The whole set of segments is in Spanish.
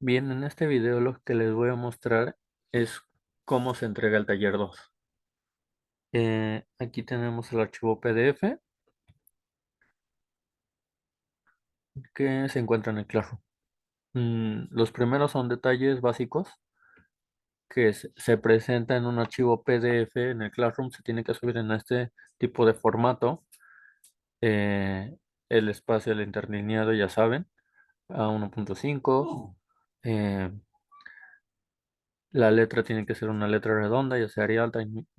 Bien, en este video lo que les voy a mostrar es cómo se entrega el taller 2. Aquí tenemos el archivo PDF que se encuentra en el Classroom. Los primeros son detalles básicos que se presenta en un archivo PDF en el Classroom. Se tiene que subir en este tipo de formato. Eh, el espacio del interlineado, ya saben, a 1.5. Eh, la letra tiene que ser una letra redonda, ya sea Arial,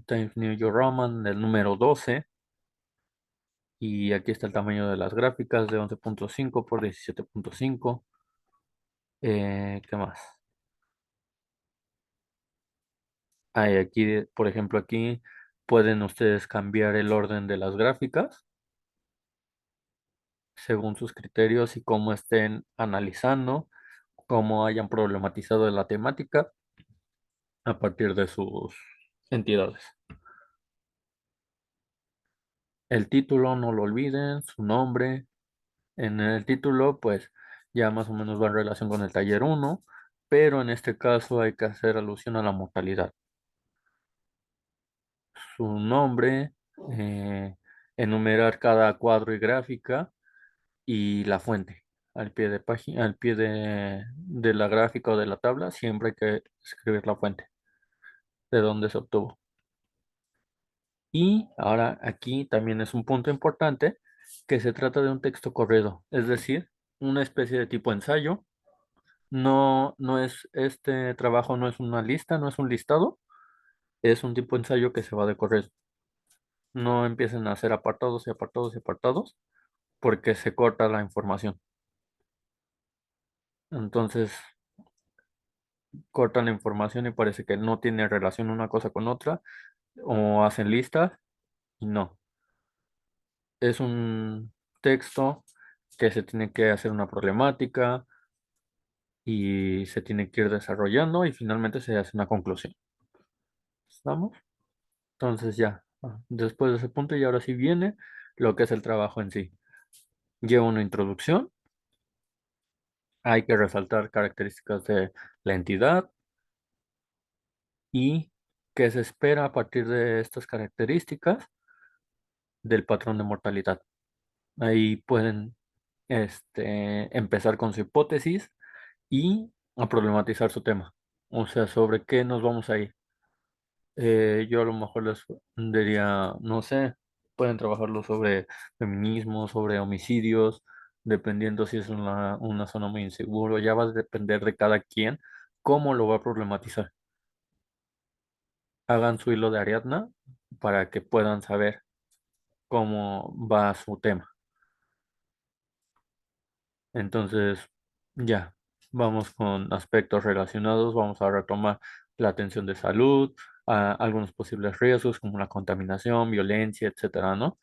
Times New Roman, del número 12. Y aquí está el tamaño de las gráficas de 11.5 por 17.5. ¿Qué más? Aquí, por ejemplo, aquí pueden ustedes cambiar el orden de las gráficas según sus criterios y cómo estén analizando, cómo hayan problematizado la temática a partir de sus entidades. El título, no lo olviden, su nombre. En el título, pues ya más o menos va en relación con el taller 1, pero en este caso hay que hacer alusión a la mortalidad. Su nombre, enumerar cada cuadro y gráfica y la fuente. Al pie de página, al pie de la gráfica o de la tabla, siempre hay que escribir la fuente, de dónde se obtuvo. Y ahora aquí también es un punto importante que se trata de un texto corrido, es decir, una especie de tipo ensayo. No, no es, este trabajo no es una lista, no es un listado, es un tipo ensayo que se va de corrido. No empiecen a hacer apartados y apartados y apartados porque se corta la información. Entonces cortan la información y parece que no tiene relación una cosa con otra o hacen listas y no. Es un texto que se tiene que hacer una problemática y se tiene que ir desarrollando y finalmente se hace una conclusión. ¿Estamos? Entonces ya, después de ese punto y ahora sí viene lo que es el trabajo en sí. Lleva una introducción, hay que resaltar características de la entidad y qué se espera a partir de estas características del patrón de mortalidad. Ahí pueden empezar con su hipótesis y a problematizar su tema. O sea, sobre qué nos vamos a ir. Yo a lo mejor les diría, no sé, pueden trabajarlo sobre feminismo, sobre homicidios, dependiendo si es una zona muy inseguro. Ya va a depender de cada quien cómo lo va a problematizar. Hagan su hilo de Ariadna para que puedan saber cómo va su tema. Entonces, ya, vamos con aspectos relacionados, vamos a retomar la atención de salud, algunos posibles riesgos como la contaminación, violencia, etcétera, ¿no?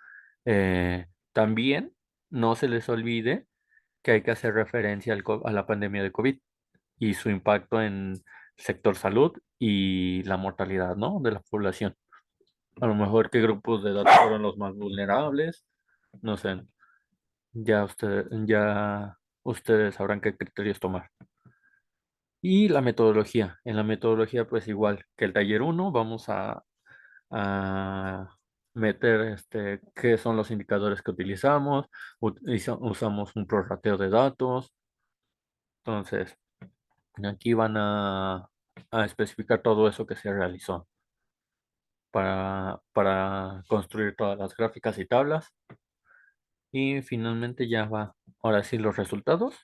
También no se les olvide que hay que hacer referencia a la pandemia de COVID y su impacto en el sector salud y la mortalidad, ¿no? De la población. A lo mejor qué grupos de edad fueron los más vulnerables, no sé, ya ustedes sabrán qué criterios tomar. Y la metodología. En la metodología, pues igual que el taller uno vamos a meter qué son los indicadores que utilizamos. Usamos un prorrateo de datos. Entonces, aquí van a especificar todo eso que se realizó para construir todas las gráficas y tablas. Y finalmente ya va, ahora sí, los resultados.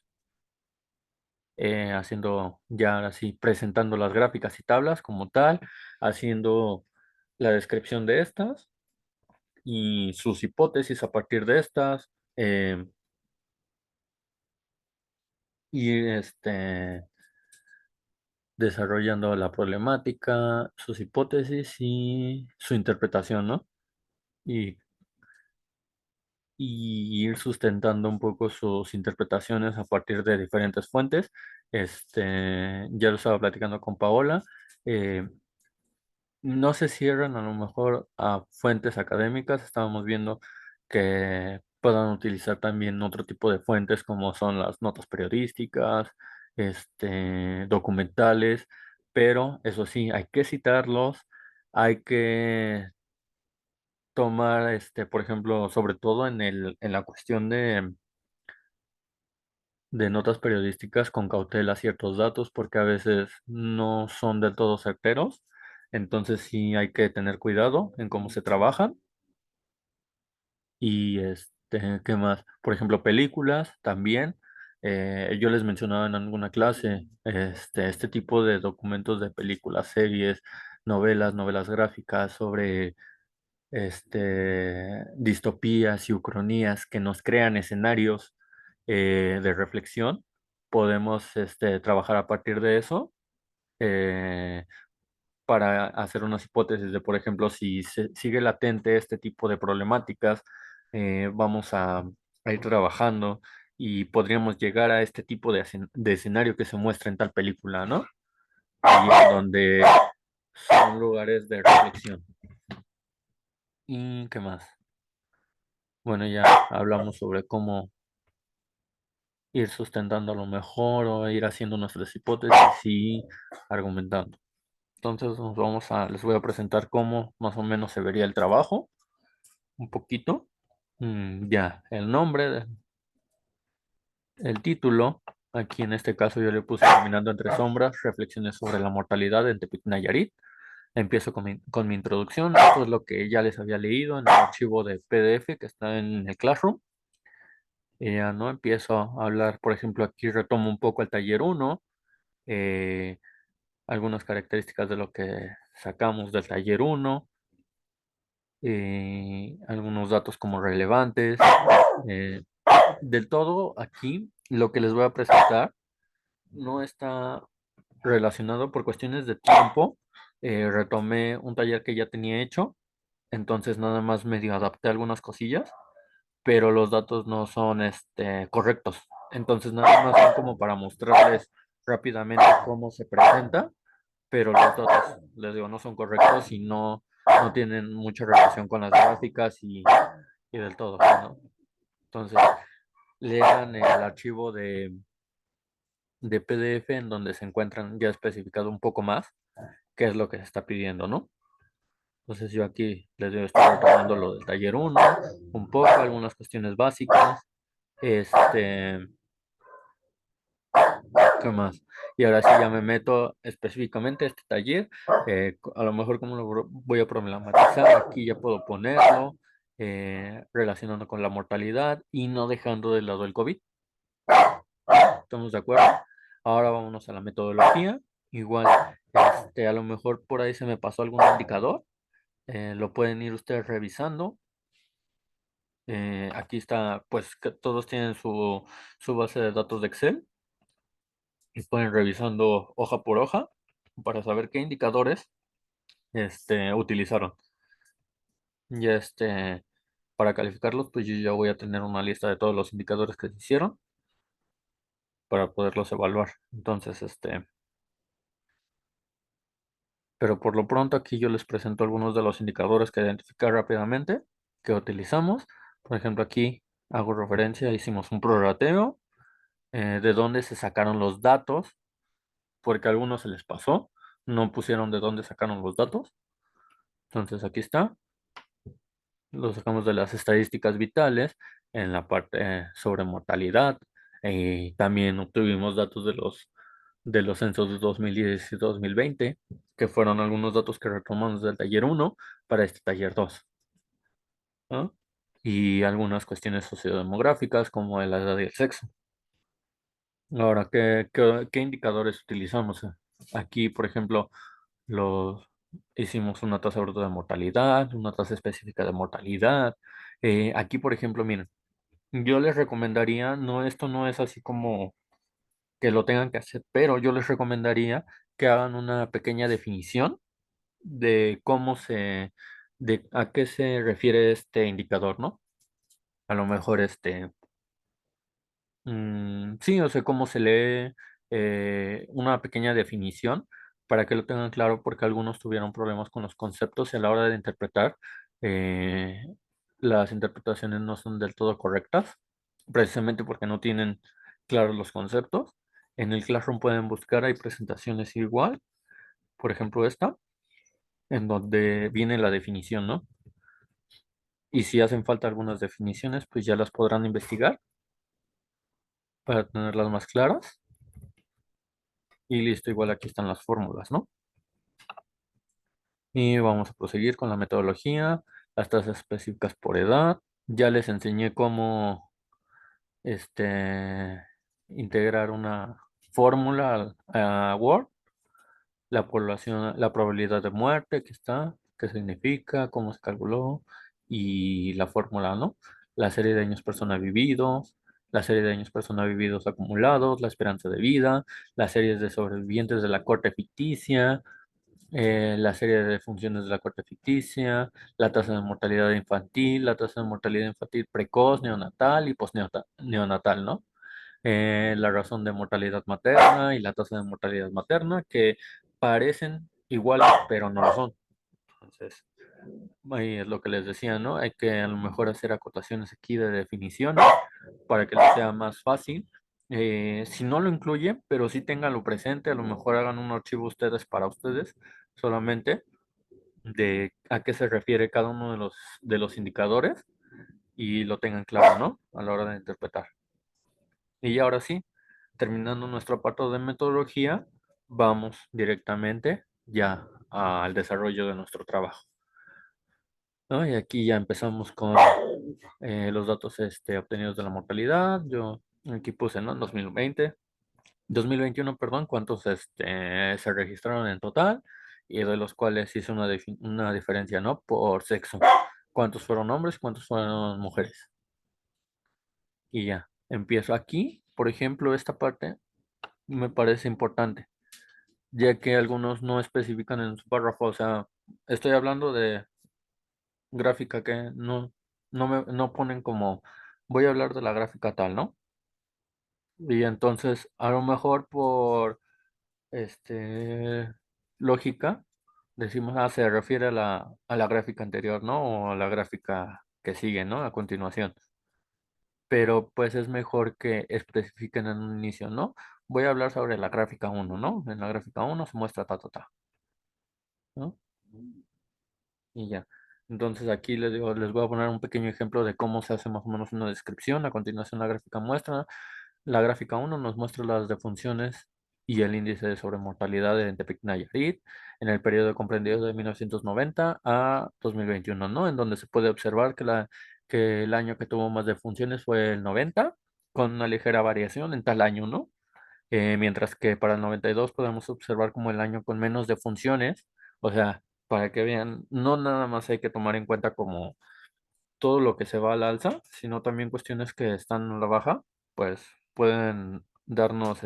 Haciendo ya ahora sí, presentando las gráficas y tablas como tal, haciendo la descripción de estas y sus hipótesis a partir de estas, y desarrollando la problemática, sus hipótesis y su interpretación, ¿no? Y, y ir sustentando un poco sus interpretaciones a partir de diferentes fuentes. Ya lo estaba platicando con Paola. eh, No se cierran a lo mejor a fuentes académicas. Estábamos viendo que puedan utilizar también otro tipo de fuentes como son las notas periodísticas, documentales, pero eso sí, hay que citarlos, hay que tomar, por ejemplo, sobre todo en la cuestión de notas periodísticas con cautela ciertos datos porque a veces no son del todo certeros. Entonces sí hay que tener cuidado en cómo se trabajan. Y ¿qué más? Por ejemplo, películas también. Yo les mencionaba en alguna clase este tipo de documentos de películas, series, novelas gráficas sobre distopías y ucronías que nos crean escenarios de reflexión. Podemos trabajar a partir de eso eh, para hacer unas hipótesis de, por ejemplo, si sigue latente este tipo de problemáticas, vamos a ir trabajando y podríamos llegar a este tipo de escenario que se muestra en tal película, ¿no? Y en donde son lugares de reflexión. ¿Y qué más? Bueno, ya hablamos sobre cómo ir sustentando lo mejor o ir haciendo nuestras hipótesis y argumentando. Entonces les voy a presentar cómo más o menos se vería el trabajo, un poquito. Ya, el nombre, el título, aquí en este caso yo le puse Caminando entre sombras, reflexiones sobre la mortalidad en Tepic Nayarit. Empiezo con mi introducción, esto es lo que ya les había leído en el archivo de PDF que está en el Classroom. Y ya no empiezo a hablar, por ejemplo, aquí retomo un poco el taller uno, eh, algunas características de lo que sacamos del taller uno, algunos datos como relevantes. eh, del todo aquí, lo que les voy a presentar no está relacionado por cuestiones de tiempo. Retomé un taller que ya tenía hecho, entonces nada más medio adapté algunas cosillas, pero los datos no son correctos. Entonces nada más son como para mostrarles rápidamente cómo se presenta, pero los datos, les digo, no son correctos y no tienen mucha relación con las gráficas y del todo, ¿no? Entonces, lean el archivo de PDF en donde se encuentran ya especificado un poco más qué es lo que se está pidiendo, ¿no? Entonces yo aquí les voy a estar retomando lo del taller uno un poco, algunas cuestiones básicas, este, ¿qué más? Y ahora sí ya me meto específicamente a este taller, a lo mejor como lo voy a problematizar, aquí ya puedo ponerlo, relacionando con la mortalidad y no dejando de lado el COVID. ¿Estamos de acuerdo? Ahora vámonos a la metodología. Igual, a lo mejor por ahí se me pasó algún indicador, lo pueden ir ustedes revisando. Aquí está, pues que todos tienen su base de datos de Excel y pueden revisando hoja por hoja para saber qué indicadores utilizaron. Y para calificarlos, pues yo ya voy a tener una lista de todos los indicadores que se hicieron para poderlos evaluar. Entonces, pero por lo pronto aquí yo les presento algunos de los indicadores que identificar rápidamente que utilizamos. Por ejemplo, aquí hago referencia, hicimos un prorrateo, de dónde se sacaron los datos, porque a algunos se les pasó, no pusieron de dónde sacaron los datos. Entonces aquí está, lo sacamos de las estadísticas vitales en la parte sobre mortalidad. También obtuvimos datos de los censos de 2010 y 2020, que fueron algunos datos que retomamos del taller uno para este taller 2, ¿no? Y algunas cuestiones sociodemográficas como la edad y el sexo. Ahora, ¿qué indicadores utilizamos? Aquí, por ejemplo, los, hicimos una tasa bruta de mortalidad, una tasa específica de mortalidad. Aquí, por ejemplo, miren, yo les recomendaría, no, esto no es así como que lo tengan que hacer, pero yo les recomendaría que hagan una pequeña definición de de a qué se refiere este indicador, ¿no? A lo mejor sí, o sea, cómo se lee, una pequeña definición para que lo tengan claro, porque algunos tuvieron problemas con los conceptos y a la hora de interpretar, eh, las interpretaciones no son del todo correctas, precisamente porque no tienen claros los conceptos. En el Classroom pueden buscar, hay presentaciones igual, por ejemplo esta, en donde viene la definición, ¿no? Y si hacen falta algunas definiciones, pues ya las podrán investigar para tenerlas más claras. Y listo, igual aquí están las fórmulas, ¿no? Y vamos a proseguir con la metodología, las tasas específicas por edad. Ya les enseñé cómo integrar una fórmula a Word, la población, la probabilidad de muerte que está, qué significa, cómo se calculó y la fórmula, ¿no? La serie de años persona vividos, la serie de años persona vividos acumulados, la esperanza de vida, las series de sobrevivientes de la corte ficticia, la serie de funciones de la corte ficticia, la tasa de mortalidad infantil, la tasa de mortalidad infantil precoz, neonatal y neonatal, ¿no? La razón de mortalidad materna y la tasa de mortalidad materna, que parecen iguales, pero no lo son. Entonces, ahí es lo que les decía, ¿no? Hay que a lo mejor hacer acotaciones aquí de definiciones para que les sea más fácil. Si no lo incluye, pero sí ténganlo presente, a lo mejor hagan un archivo ustedes para ustedes solamente de a qué se refiere cada uno de los indicadores y lo tengan claro, ¿no? A la hora de interpretar. Y ahora sí, terminando nuestro apartado de metodología, vamos directamente ya al desarrollo de nuestro trabajo, ¿no? Y aquí ya empezamos con los datos obtenidos de la mortalidad. Yo aquí puse, ¿no? En 2021, perdón, cuántos se registraron en total y de los cuales hice una diferencia, ¿no? Por sexo. ¿Cuántos fueron hombres? ¿Cuántos fueron mujeres? Y ya, empiezo aquí. Por ejemplo, esta parte me parece importante, ya que algunos no especifican en su párrafo. O sea, estoy hablando de gráfica que no ponen como, voy a hablar de la gráfica tal, ¿no? Y entonces, a lo mejor por este lógica, decimos, se refiere a la gráfica anterior, ¿no? O a la gráfica que sigue, ¿no? A continuación. Pero pues es mejor que especifiquen en un inicio, ¿no? Voy a hablar sobre la gráfica uno, ¿no? En la gráfica uno se muestra ta, ¿no? Y ya. Entonces aquí les digo, les voy a poner un pequeño ejemplo de cómo se hace más o menos una descripción. A continuación la gráfica muestra. La gráfica uno nos muestra las defunciones y el índice de sobremortalidad en Tepic Nayarit en el periodo comprendido de 1990 a 2021, ¿no? En donde se puede observar que el año que tuvo más defunciones fue el 90, con una ligera variación en tal año, ¿no? Mientras que para el 92 podemos observar como el año con menos defunciones, o sea, para que vean, no nada más hay que tomar en cuenta como todo lo que se va al alza, sino también cuestiones que están a la baja, pues pueden darnos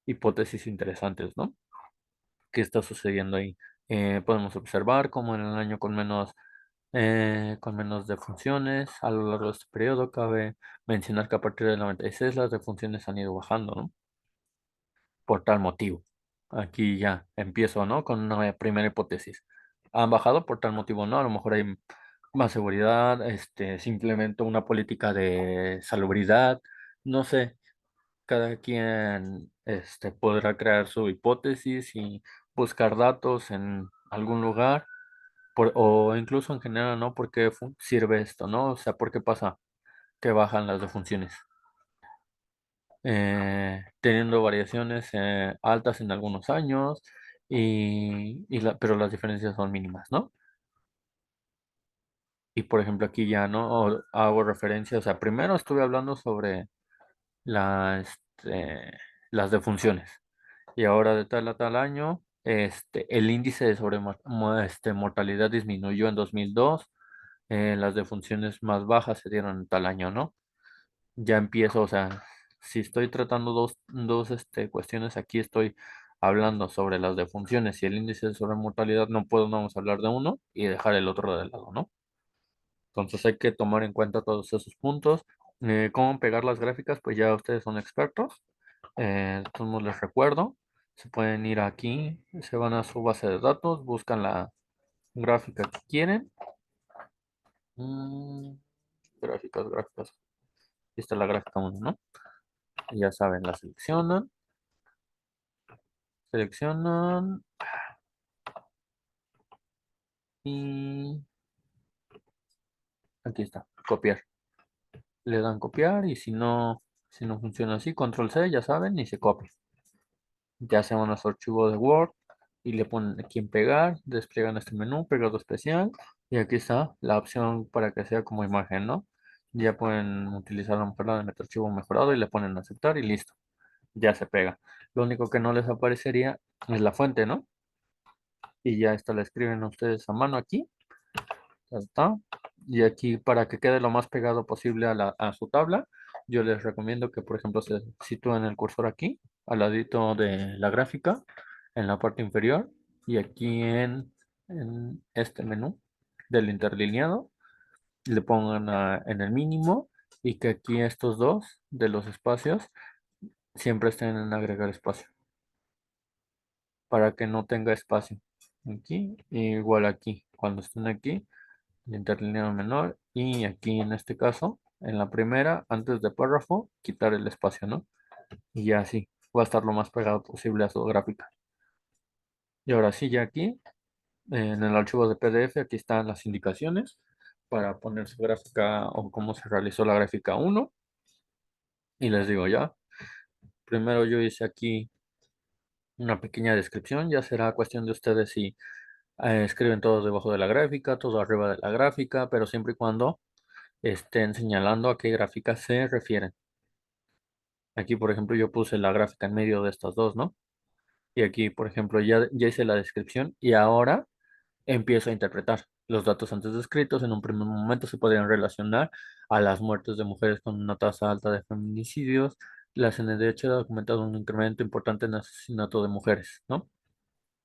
hipótesis interesantes, ¿no? ¿Qué está sucediendo ahí? Podemos observar cómo en el año con menos defunciones a lo largo de este periodo cabe mencionar que a partir del 96 las defunciones han ido bajando, ¿no? Por tal motivo. Aquí ya empiezo, ¿no? Con una primera hipótesis. Han bajado por tal motivo, ¿no? A lo mejor hay más seguridad, se implementó una política de salubridad, no sé, cada quien podrá crear su hipótesis y buscar datos en algún lugar, o incluso en general, ¿no? ¿Por qué sirve esto, no? O sea, ¿por qué pasa que bajan las defunciones? Teniendo variaciones altas en algunos años, pero las diferencias son mínimas, ¿no? Y por ejemplo aquí ya no hago referencia, o sea, primero estuve hablando sobre la, las defunciones y ahora de tal a tal año, el índice de mortalidad disminuyó en 2002, las defunciones más bajas se dieron en tal año, ¿no? Ya empiezo, o sea, si estoy tratando dos cuestiones, aquí estoy hablando sobre las defunciones y el índice de sobremortalidad, no puedo, no vamos a hablar de uno y dejar el otro de lado, ¿no? Entonces hay que tomar en cuenta todos esos puntos. ¿Cómo pegar las gráficas? Pues ya ustedes son expertos. De todos modos les recuerdo, se pueden ir aquí, se van a su base de datos, buscan la gráfica que quieren. Mm, gráficas. Aquí está la gráfica 1, ¿no? Y ya saben, la seleccionan y aquí está, copiar. Le dan copiar y si no funciona así, control C, ya saben, y se copia. Ya hacemos nuestro archivo de Word y le ponen aquí en pegar, despliegan este menú, pegado especial, y aquí está la opción para que sea como imagen, ¿no? Ya pueden utilizar la mejorada de nuestro archivo mejorado y le ponen aceptar y listo, ya se pega. Lo único que no les aparecería es la fuente, ¿no? Y ya esta la escriben ustedes a mano aquí, ya está. Y aquí para que quede lo más pegado posible a su tabla, yo les recomiendo que por ejemplo se sitúen el cursor aquí, al ladito de la gráfica, en la parte inferior, y aquí en este menú del interlineado, le pongan en el mínimo y que aquí estos dos de los espacios siempre estén en agregar espacio, para que no tenga espacio. Aquí, igual aquí, cuando estén aquí de interlineado menor y aquí en este caso, en la primera, antes de párrafo, quitar el espacio, ¿no? Y ya así, va a estar lo más pegado posible a su gráfica. Y ahora sí, ya aquí, en el archivo de PDF, aquí están las indicaciones para poner su gráfica o cómo se realizó la gráfica uno. Y les digo ya, primero yo hice aquí una pequeña descripción, ya será cuestión de ustedes si escriben todo debajo de la gráfica, todo arriba de la gráfica, pero siempre y cuando estén señalando a qué gráfica se refieren. Aquí, por ejemplo, yo puse la gráfica en medio de estas dos, ¿no? Y aquí, por ejemplo, ya hice la descripción y ahora empiezo a interpretar. Los datos antes descritos en un primer momento se podrían relacionar a las muertes de mujeres con una tasa alta de feminicidios. La CNDH ha documentado un incremento importante en asesinato de mujeres, ¿no?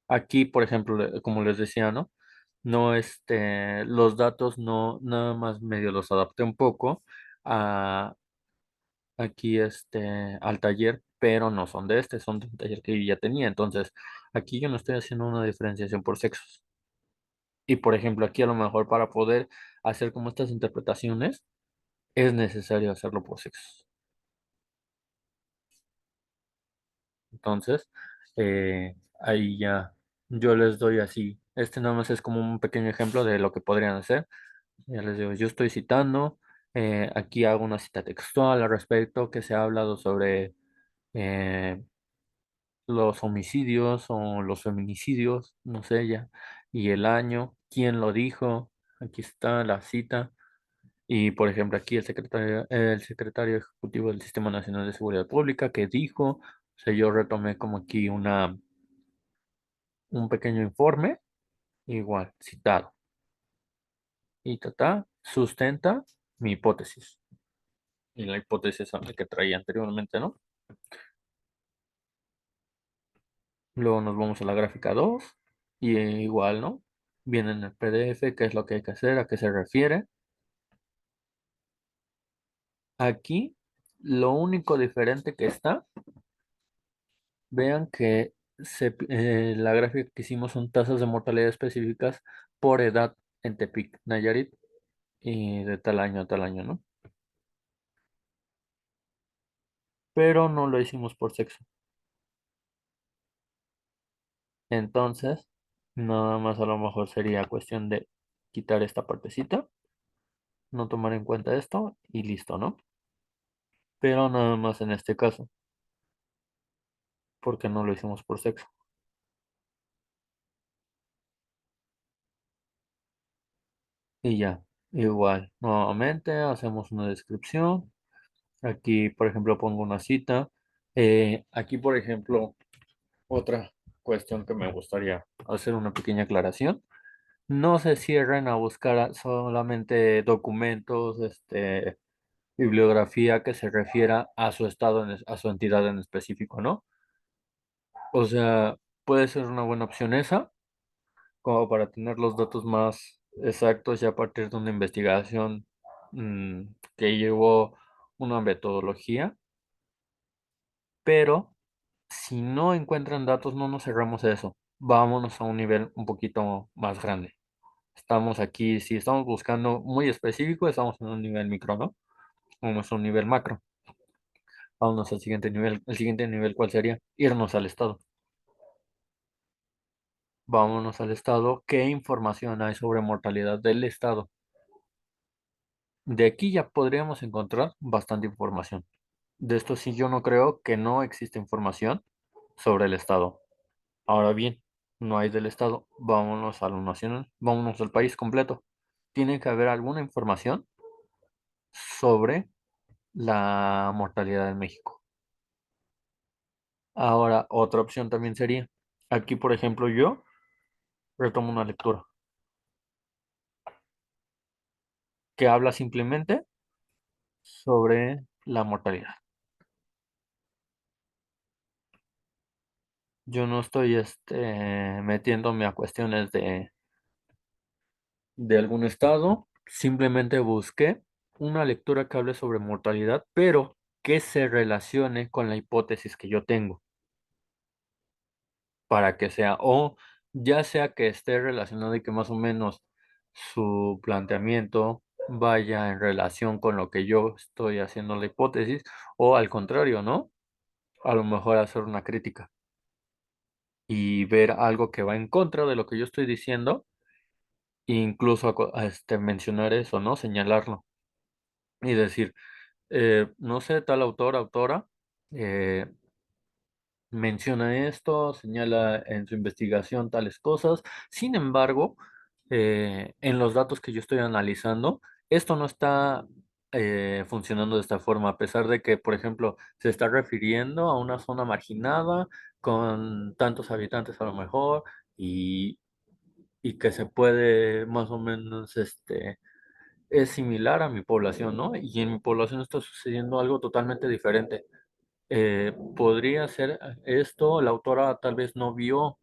Aquí, por ejemplo, como les decía, ¿no? No, los datos no, nada más medio los adapté un poco a, aquí al taller, pero no son de son de un taller que yo ya tenía. Entonces, aquí yo no estoy haciendo una diferenciación por sexos. Y por ejemplo, aquí a lo mejor para poder hacer como estas interpretaciones, es necesario hacerlo por sexos. Entonces, ahí ya yo les doy así. Este nada más es como un pequeño ejemplo de lo que podrían hacer. Ya les digo, yo estoy citando, aquí hago una cita textual al respecto que se ha hablado sobre eh, los homicidios o los feminicidios, no sé ya, y el año, quién lo dijo, aquí está la cita, y por ejemplo aquí el secretario ejecutivo del Sistema Nacional de Seguridad Pública que dijo, o sea, yo retomé como aquí un pequeño informe, igual, citado, y sustenta mi hipótesis, y la hipótesis que traía anteriormente, ¿no? Luego nos vamos a la gráfica 2 y igual, ¿no? Viene en el PDF qué es lo que hay que hacer, a qué se refiere. Aquí, lo único diferente que está, vean que la gráfica que hicimos son tasas de mortalidad específicas por edad en Tepic, Nayarit, y de tal año a tal año, ¿no? Pero no lo hicimos por sexo. Entonces, nada más a lo mejor sería cuestión de quitar esta partecita, no tomar en cuenta esto y listo, ¿no? Pero nada más en este caso, porque no lo hicimos por sexo. Y ya, igual, nuevamente hacemos una descripción. Aquí, por ejemplo, pongo una cita. Aquí, por ejemplo, otra cuestión que me gustaría hacer una pequeña aclaración. No se cierren a buscar solamente documentos, bibliografía que se refiera a su estado, a su entidad en específico, ¿no? O sea, puede ser una buena opción esa, como para tener los datos más exactos y a partir de una investigación que llevó una metodología, pero si no encuentran datos, no nos cerramos a eso. Vámonos a un nivel un poquito más grande. Estamos aquí, si estamos buscando muy específico, estamos en un nivel micro, ¿no? Vamos a un nivel macro. Vámonos al siguiente nivel. El siguiente nivel, ¿cuál sería? Irnos al estado. Vámonos al estado. ¿Qué información hay sobre mortalidad del estado? De aquí ya podríamos encontrar bastante información. De esto sí yo no creo que no existe información sobre el estado. Ahora bien, no hay del estado. Vámonos a lo nacional. Vámonos al país completo. Tiene que haber alguna información sobre la mortalidad en México. Ahora, otra opción también sería, aquí por ejemplo yo retomo una lectura que habla simplemente sobre la mortalidad. Yo no estoy metiéndome a cuestiones de algún estado, simplemente busqué una lectura que hable sobre mortalidad, pero que se relacione con la hipótesis que yo tengo, para que sea, o ya sea que esté relacionado y que más o menos su planteamiento vaya en relación con lo que yo estoy haciendo la hipótesis, o al contrario, ¿no? A lo mejor hacer una crítica y ver algo que va en contra de lo que yo estoy diciendo, e incluso mencionar eso, ¿no? Señalarlo y decir, no sé, tal autor, autora, eh, menciona esto, señala en su investigación tales cosas. Sin embargo, en los datos que yo estoy analizando, esto no está funcionando de esta forma, a pesar de que, por ejemplo, se está refiriendo a una zona marginada con tantos habitantes a lo mejor y, y que se puede más o menos, es similar a mi población, ¿no? Y en mi población está sucediendo algo totalmente diferente. Podría ser esto, la autora tal vez no vio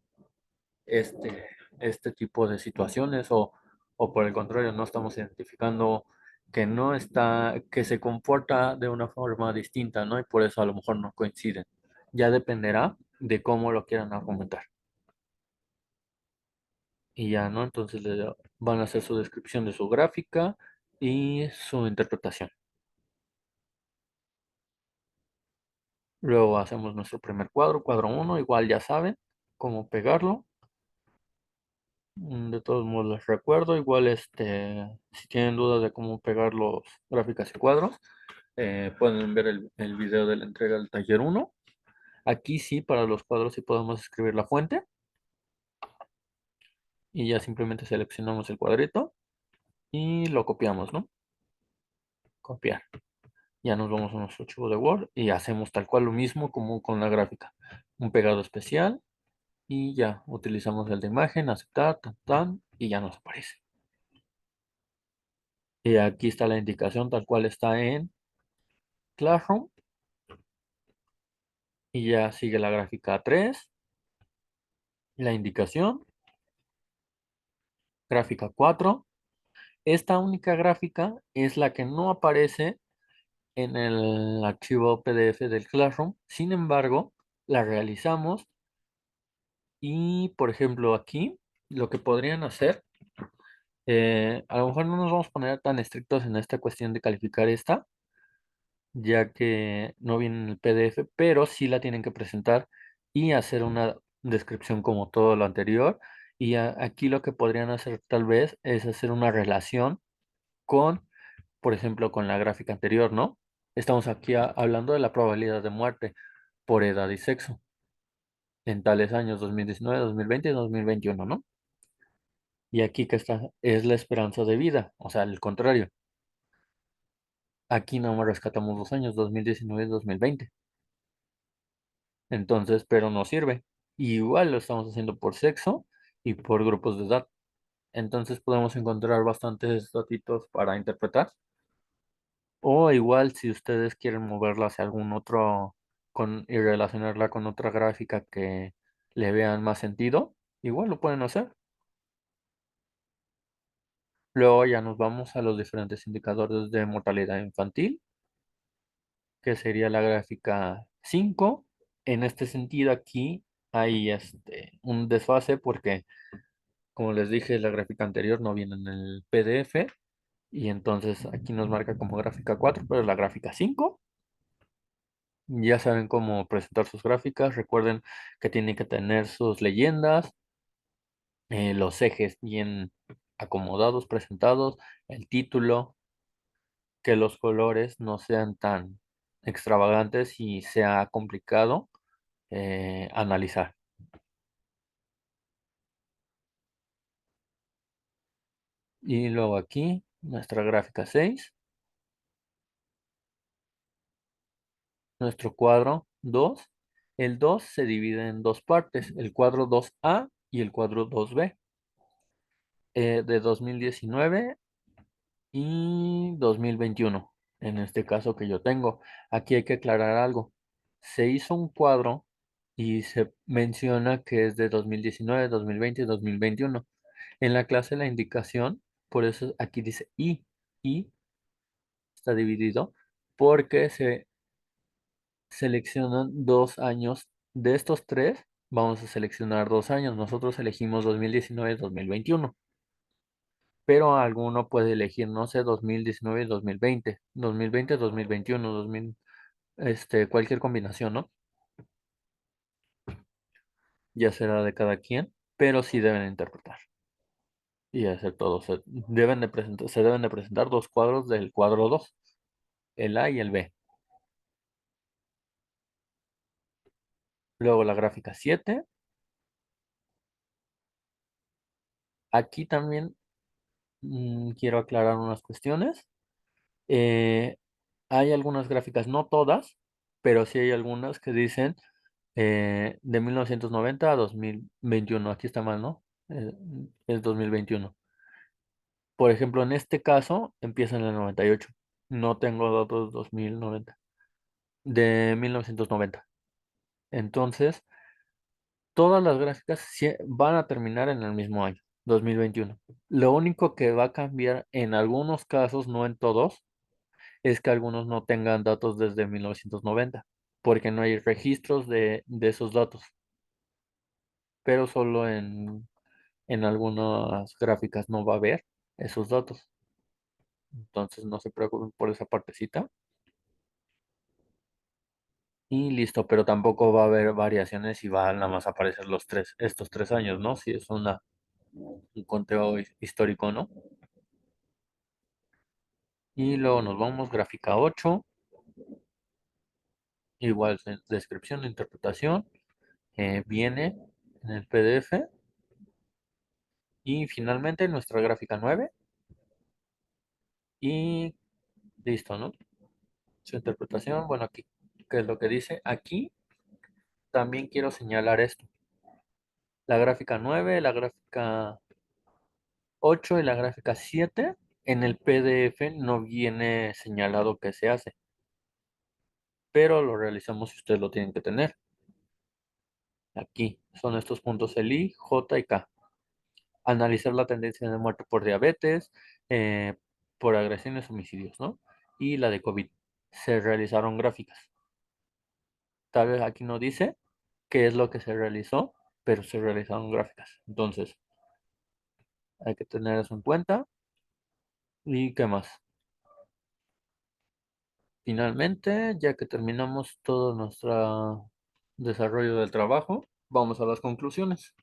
este, este tipo de situaciones o por el contrario, no estamos identificando que no está, que se comporta de una forma distinta, ¿no? Y por eso a lo mejor no coinciden. Ya dependerá de cómo lo quieran argumentar. Y ya, ¿no? Entonces van a hacer su descripción de su gráfica y su interpretación. Luego hacemos nuestro primer cuadro, cuadro uno, igual ya saben cómo pegarlo. De todos modos les recuerdo, igual si tienen dudas de cómo pegar los gráficas y cuadros, pueden ver el video de la entrega del taller uno. Aquí sí, para los cuadros sí podemos escribir la fuente y ya simplemente seleccionamos el cuadrito y lo copiamos, ¿no? Copiar. Ya nos vamos a nuestro archivo de Word y hacemos tal cual lo mismo como con la gráfica. Un pegado especial y ya utilizamos el de imagen, aceptar, tan, tan, y ya nos aparece. Y aquí está la indicación tal cual está en Classroom y ya sigue la gráfica 3, la indicación, gráfica 4. Esta única gráfica es la que no aparece en el archivo PDF del Classroom. Sin embargo, la realizamos y, por ejemplo, aquí lo que podrían hacer, a lo mejor no nos vamos a poner tan estrictos en esta cuestión de calificar esta, ya que no viene en el PDF, pero sí la tienen que presentar y hacer una descripción como todo lo anterior. Y aquí lo que podrían hacer tal vez es hacer una relación con, por ejemplo, con la gráfica anterior, ¿no? Estamos aquí hablando de la probabilidad de muerte por edad y sexo en tales años 2019, 2020 y 2021, ¿no? Y aquí que está es la esperanza de vida, o sea, al contrario. Aquí nomás rescatamos 2 años, 2019 y 2020. Entonces, pero no sirve. Igual lo estamos haciendo por sexo y por grupos de edad. Entonces podemos encontrar bastantes datitos para interpretar. O igual si ustedes quieren moverla hacia algún otro y relacionarla con otra gráfica que le vean más sentido, igual lo pueden hacer. Luego ya nos vamos a los diferentes indicadores de mortalidad infantil, que sería la gráfica 5. En este sentido aquí hay un desfase porque, como les dije, la gráfica anterior no viene en el PDF y entonces aquí nos marca como gráfica 4, pero la gráfica 5. Ya saben cómo presentar sus gráficas. Recuerden que tienen que tener sus leyendas, los ejes bien acomodados, presentados, el título, que los colores no sean tan extravagantes y sea complicado analizar. Y luego aquí, nuestra gráfica 6, nuestro cuadro 2. El 2 se divide en dos partes, el cuadro 2A y el cuadro 2B, de 2019 y 2021, en este caso que yo tengo. Aquí hay que aclarar algo. Se hizo un cuadro y se menciona que es de 2019, 2020 y 2021. En la clase la indicación, por eso aquí dice y está dividido, porque se seleccionan 2 años. De estos tres, vamos a seleccionar 2 años. Nosotros elegimos 2019 y 2021. Pero alguno puede elegir, no sé, 2019 y 2020, 2020, 2021, 2000, cualquier combinación, ¿no? Ya será de cada quien, pero sí deben interpretar y hacer todo. Se deben de presentar dos cuadros del cuadro 2, el A y el B. Luego la gráfica 7. Aquí también quiero aclarar unas cuestiones. Eh, Hay algunas gráficas, no todas, pero sí hay algunas que dicen de 1990 a 2021. Aquí está mal, ¿no? Es 2021. Por ejemplo, en este caso empieza en el 98. No tengo datos 2090, de 1990. Entonces, todas las gráficas van a terminar en el mismo año, 2021. Lo único que va a cambiar en algunos casos, no en todos, es que algunos no tengan datos desde 1990, porque no hay registros de esos datos, pero solo en algunas gráficas no va a haber esos datos. Entonces no se preocupen por esa partecita. Y listo, pero tampoco va a haber variaciones y van a nada más aparecer estos 3 años, ¿no? Si es un conteo histórico, ¿no? Y luego nos vamos, gráfica 8, igual descripción, interpretación, viene en el PDF. Y finalmente nuestra gráfica 9 y listo, ¿no? Su interpretación, bueno, aquí, ¿qué es lo que dice? Aquí también quiero señalar esto. La gráfica 9, la gráfica 8 y la gráfica 7 en el PDF no viene señalado qué se hace, pero lo realizamos si ustedes lo tienen que tener. Aquí son estos puntos el I, J y K. Analizar la tendencia de muerte por diabetes, por agresiones, homicidios, ¿no? Y la de COVID. Se realizaron gráficas. Tal vez aquí no dice qué es lo que se realizó, pero se realizaron gráficas. Entonces, hay que tener eso en cuenta. ¿Y qué más? Finalmente, ya que terminamos todo nuestro desarrollo del trabajo, vamos a las conclusiones.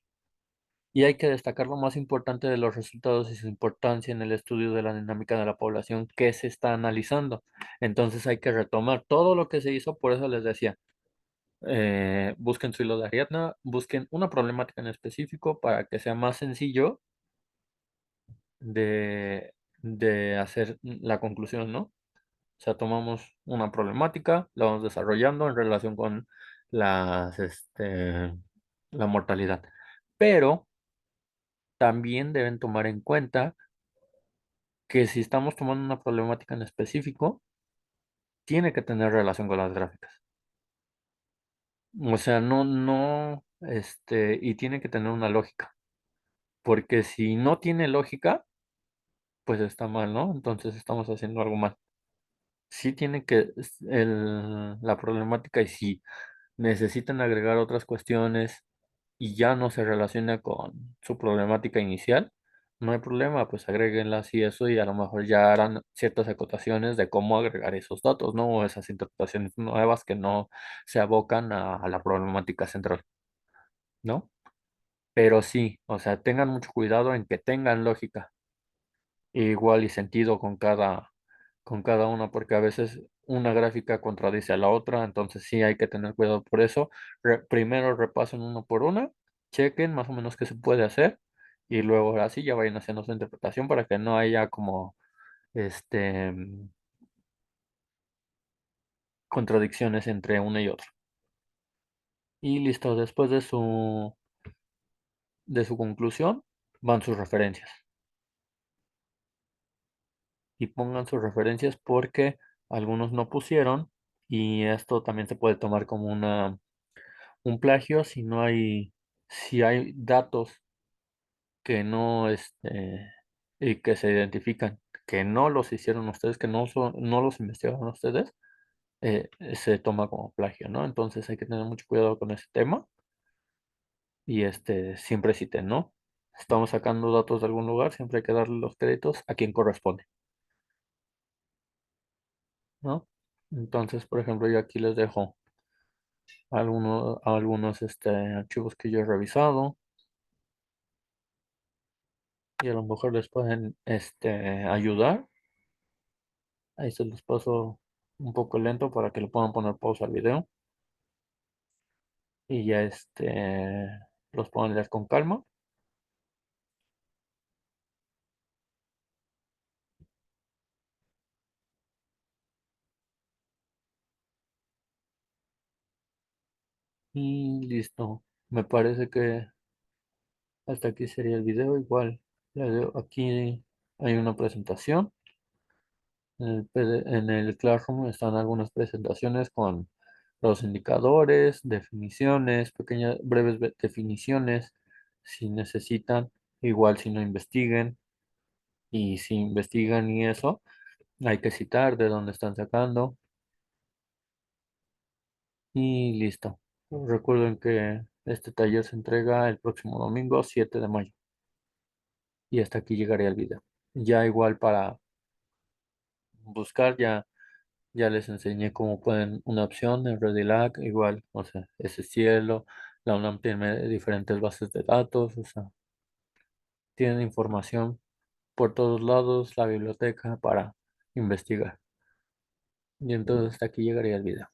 Y hay que destacar lo más importante de los resultados y su importancia en el estudio de la dinámica de la población que se está analizando. Entonces hay que retomar todo lo que se hizo, por eso les decía, busquen su hilo de Ariadna, busquen una problemática en específico para que sea más sencillo de hacer la conclusión, ¿no? O sea, tomamos una problemática, la vamos desarrollando en relación con la mortalidad. Pero también deben tomar en cuenta que si estamos tomando una problemática en específico, tiene que tener relación con las gráficas. O sea, y tiene que tener una lógica. Porque si no tiene lógica, pues está mal, ¿no? Entonces estamos haciendo algo mal. Sí tiene que, la problemática y si necesitan agregar otras cuestiones y ya no se relaciona con su problemática inicial, No hay problema, pues agréguenlas y eso, y a lo mejor ya harán ciertas acotaciones de cómo agregar esos datos, ¿no? O esas interpretaciones nuevas que no se abocan a la problemática central, ¿no? Pero sí, o sea, tengan mucho cuidado en que tengan lógica igual y sentido con cada una, porque a veces una gráfica contradice a la otra, entonces sí hay que tener cuidado por eso. Primero repasen uno por una, chequen más o menos qué se puede hacer, y luego ahora sí ya vayan haciendo su interpretación para que no haya como este contradicciones entre una y otra. Y listo, después de su conclusión, van sus referencias. Y pongan sus referencias porque algunos no pusieron, y esto también se puede tomar como un plagio si no hay, si hay datos que no, y que se identifican que no los hicieron ustedes, que no son, no los investigaron ustedes, se toma como plagio, ¿no? Entonces hay que tener mucho cuidado con ese tema, y siempre citen, ¿no? Estamos sacando datos de algún lugar, siempre hay que darle los créditos a quien corresponde, ¿no? Entonces, por ejemplo, yo aquí les dejo algunos archivos que yo he revisado, y a lo mejor les pueden ayudar. Ahí se los paso un poco lento para que le puedan poner pausa al video, y ya los puedan leer con calma. Y listo. Me parece que hasta aquí sería el video. Igual, aquí hay una presentación. En el Classroom están algunas presentaciones con los indicadores, definiciones, pequeñas, breves definiciones, si necesitan. Igual si no investiguen, y si investigan y eso, hay que citar de dónde están sacando, y listo. Recuerden que este taller se entrega el próximo domingo 7 de mayo, y hasta aquí llegaría el video. Ya igual para buscar, ya les enseñé cómo pueden una opción en Redilac, igual, o sea, ese cielo, la UNAM tiene diferentes bases de datos, o sea, tienen información por todos lados, la biblioteca para investigar. Y entonces hasta aquí llegaría el video.